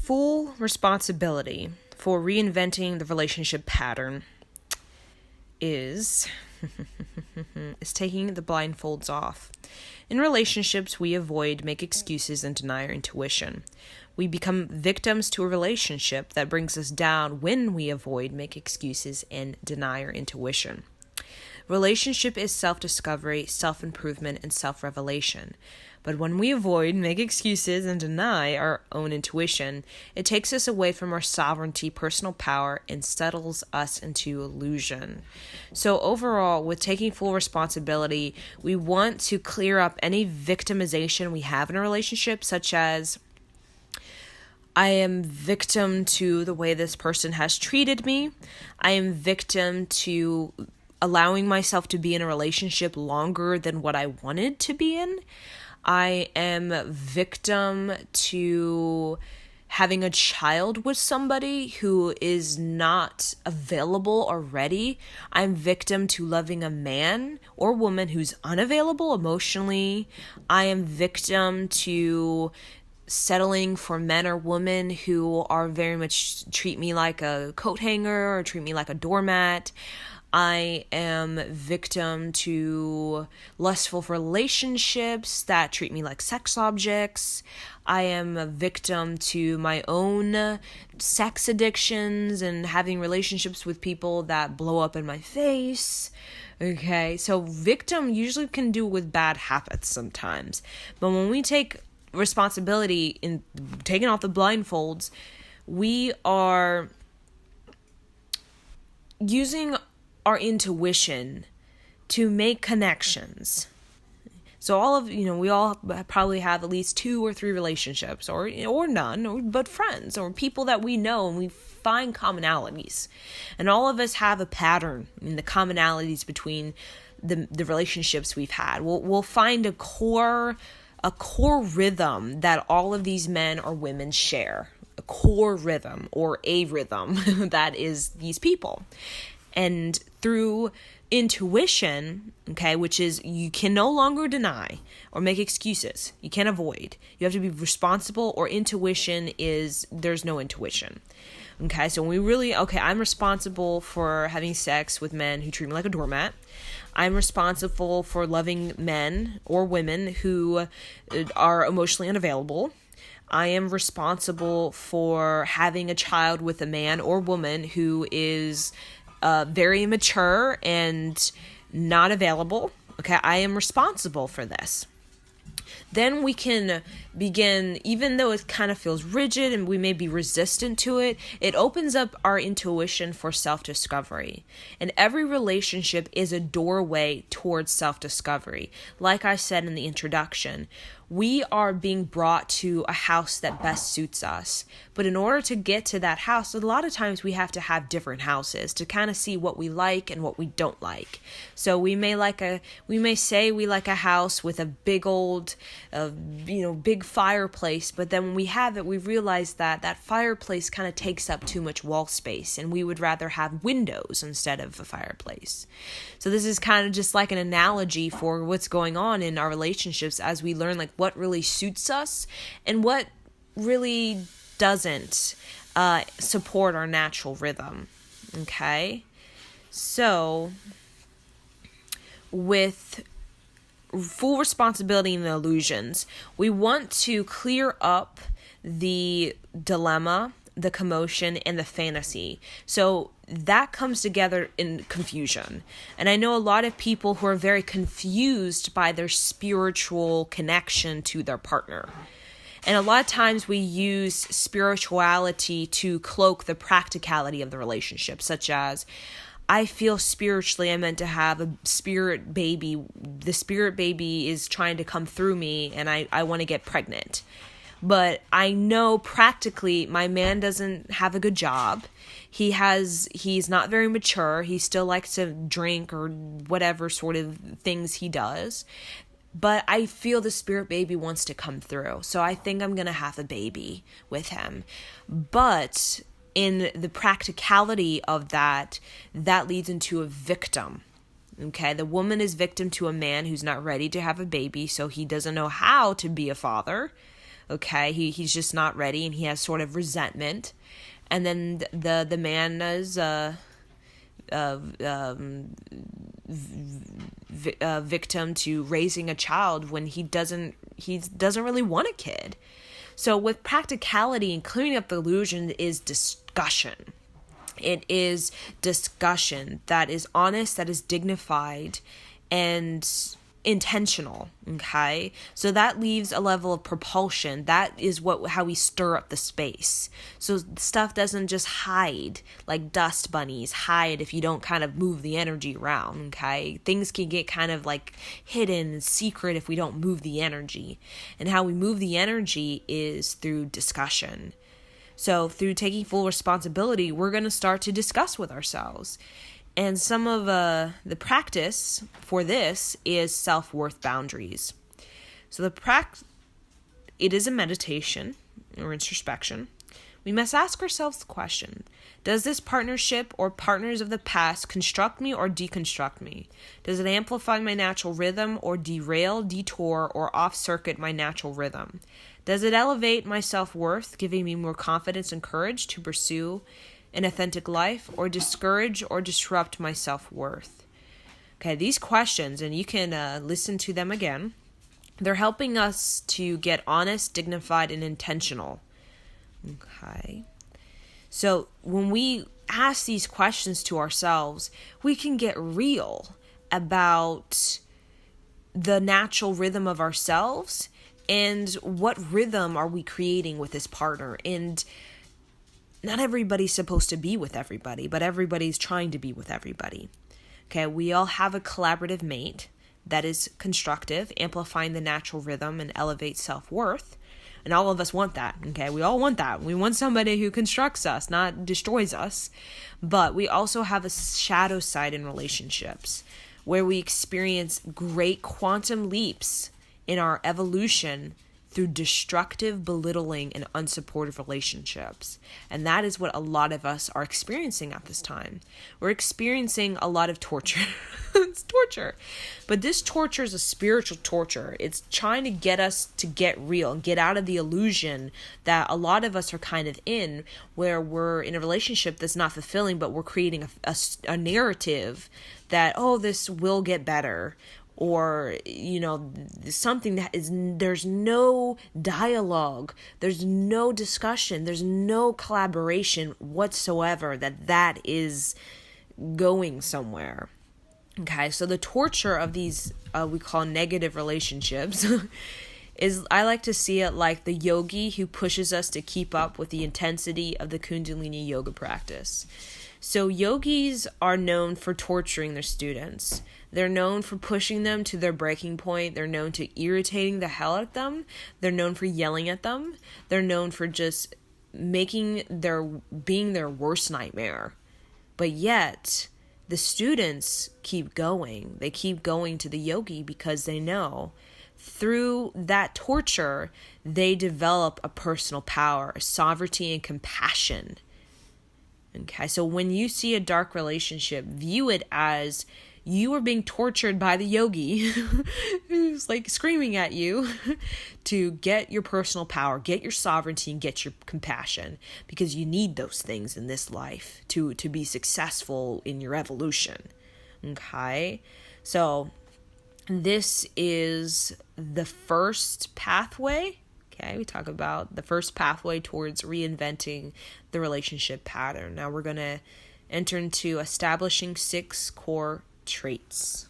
Full responsibility for reinventing the relationship pattern is taking the blindfolds off. In relationships, we avoid, make excuses, and deny our intuition. We become victims to a relationship that brings us down when we avoid, make excuses, and deny our intuition. Relationship is self-discovery, self-improvement, and self-revelation. But when we avoid, make excuses, and deny our own intuition, it takes us away from our sovereignty, personal power, and settles us into illusion. So overall, with taking full responsibility, we want to clear up any victimization we have in a relationship, such as, I am victim to the way this person has treated me. I am victim to allowing myself to be in a relationship longer than what I wanted to be in. I am victim to having a child with somebody who is not available or ready. I'm victim to loving a man or woman who's unavailable emotionally. I am victim to settling for men or women who are very much treat me like a coat hanger or treat me like a doormat. I am victim to lustful relationships that treat me like sex objects. I am a victim to my own sex addictions and having relationships with people that blow up in my face. Okay, so victim usually can do with bad habits sometimes. But when we take responsibility in taking off the blindfolds, we are using our intuition to make connections. So we all probably have at least 2 or 3 relationships or none, but friends or people that we know, and we find commonalities. And all of us have a pattern in the commonalities between the relationships we've had. We'll find a core rhythm that all of these men or women share. A core rhythm or a rhythm that is these people. And through intuition, okay, which is you can no longer deny or make excuses. You can't avoid. You have to be responsible, or intuition is there's no intuition. Okay, so when I'm responsible for having sex with men who treat me like a doormat. I'm responsible for loving men or women who are emotionally unavailable. I am responsible for having a child with a man or woman who is very immature and not available. Okay, I am responsible for this. Then we can begin, even though it kind of feels rigid and we may be resistant to it, it opens up our intuition for self-discovery. And every relationship is a doorway towards self-discovery. Like I said in the introduction, we are being brought to a house that best suits us. But in order to get to that house, a lot of times we have to have different houses to kind of see what we like and what we don't like. So we may say we like a house with a big old, big fireplace, but then when we have it, we realize that fireplace kind of takes up too much wall space, and we would rather have windows instead of a fireplace. So this is kind of just like an analogy for what's going on in our relationships as we learn what really suits us and what really doesn't support our natural rhythm. Okay? So, with full responsibility and the illusions, we want to clear up the dilemma, the commotion, and the fantasy. So that comes together in confusion. And I know a lot of people who are very confused by their spiritual connection to their partner. And a lot of times we use spirituality to cloak the practicality of the relationship, such as, I feel spiritually I'm meant to have a spirit baby. The spirit baby is trying to come through me, and I want to get pregnant. But I know practically my man doesn't have a good job. He's not very mature. He still likes to drink or whatever sort of things he does. But I feel the spirit baby wants to come through. So I think I'm going to have a baby with him. But in the practicality of that leads into a victim. Okay, the woman is victim to a man who's not ready to have a baby, so he doesn't know how to be a father. Okay, he's just not ready, and he has sort of resentment. And then the man is victim to raising a child when he doesn't really want a kid. So with practicality and clearing up the illusion is discussion. It is discussion that is honest, that is dignified, and intentional. Okay, so that leaves a level of propulsion. That is how we stir up the space. So stuff doesn't just hide like dust bunnies hide if you don't kind of move the energy around. Okay, things can get kind of like hidden and secret if we don't move the energy. And how we move the energy is through discussion. So through taking full responsibility, we're going to start to discuss with ourselves. And some of the practice for this is self-worth boundaries. So it is a meditation or introspection. We must ask ourselves the question, does this partnership or partners of the past construct me or deconstruct me? Does it amplify my natural rhythm or derail, detour, or off-circuit my natural rhythm? Does it elevate my self-worth, giving me more confidence and courage to pursue an authentic life, or discourage or disrupt my self-worth? Okay, these questions, and you can listen to them again, they're helping us to get honest, dignified, and intentional. Okay, so when we ask these questions to ourselves, we can get real about the natural rhythm of ourselves and what rhythm are we creating with this partner. And not everybody's supposed to be with everybody, but everybody's trying to be with everybody. Okay, we all have a collaborative mate that is constructive, amplifying the natural rhythm and elevates self-worth. And all of us want that, okay? We all want that. We want somebody who constructs us, not destroys us. But we also have a shadow side in relationships where we experience great quantum leaps in our evolution through destructive, belittling, and unsupportive relationships. And that is what a lot of us are experiencing at this time. We're experiencing a lot of torture. It's torture. But this torture is a spiritual torture. It's trying to get us to get real and get out of the illusion that a lot of us are kind of in, where we're in a relationship that's not fulfilling, but we're creating a narrative that, oh, this will get better. Or, something that is, there's no dialogue, there's no discussion, there's no collaboration whatsoever, that is going somewhere. Okay, so the torture of these, we call negative relationships, is, I like to see it like the yogi who pushes us to keep up with the intensity of the Kundalini yoga practice. So yogis are known for torturing their students. They're known for pushing them to their breaking point. They're known to irritating the hell out of them. They're known for yelling at them. They're known for just being their worst nightmare. But yet, the students keep going. They keep going to the yogi because they know through that torture, they develop a personal power, a sovereignty, and compassion. Okay, so when you see a dark relationship, view it as you are being tortured by the yogi who's like screaming at you to get your personal power, get your sovereignty, and get your compassion, because you need those things in this life to be successful in your evolution. Okay, so this is the first pathway. Okay, we talk about the first pathway towards reinventing the relationship pattern. Now we're going to enter into establishing 6 core traits.